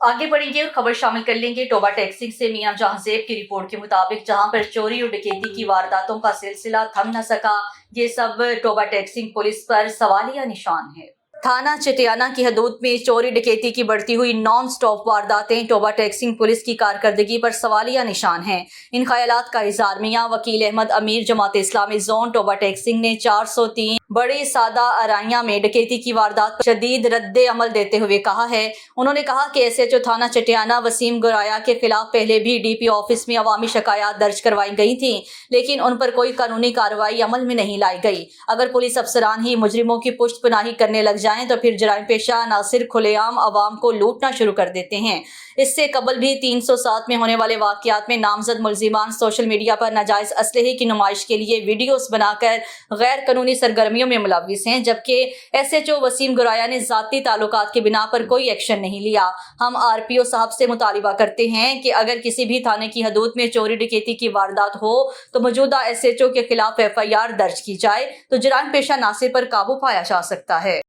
आगे बढ़ेंगे और खबर शामिल कर लेंगे टोबा टैक्सिंग से। मियां जहांजेब की रिपोर्ट के मुताबिक जहां पर चोरी और डकैती की वारदातों का सिलसिला थम न सका, ये सब टोबा टैक्सिंग पुलिस पर सवालिया निशान है। थाना चटियाना की हदूद में चोरी डकैती की बढ़ती हुई नॉन स्टॉप वारदातें टोबा टैक्सिंग पुलिस की कारकर्दगी पर सवालिया निशान हैं। इन ख्यालात का इजहार मियां वकील अहमद अमीर Jamaat Islami zone Toba taxing ने 403 बड़ी सादा अराइया में डकैती की वारदात पर शदीद रद्द अमल देते हुए कहा है। उन्होंने कहा कि एसएचओ थाना चटियाना वसीम गुराया के खिलाफ पहले भी डीपी ऑफिस में अवामी शिकायत दर्ज करवाई गई थी, लेकिन उन पर कोई कानूनी कार्रवाई अमल में नहीं लाई गई। अगर पुलिस अफसरान ही मुजरिमों की पुष्ट पनाही करने लग जाएं तो फिर जराइम पेशा नासिर खुलेआम अवाम को लूटना शुरू कर देते हैं। इससे कबल भी 307 में होने वाले वाकयात में नामजद मुलजिमान सोशल मीडिया पर नाजायज असलहे की नुमाइश के लिए वीडियोस बनाकर गैर कानूनी सरगर्मियों में मुलव्विस हैं, जबकि एसएचओ वसीम गुराया ने जाती ताल्लुकात की बिना पर कोई एक्शन नहीं लिया। हम आरपीओ साहब से मुतालिबा करते हैं कि अगर किसी भी थाने की हदूद में चोरी डकैती की वारदात हो तो मौजूदा एसएचओ के खिलाफ FIR दर्ज की जाए तो जराइम पेशा नासिर पर काबू पाया जा सकता है।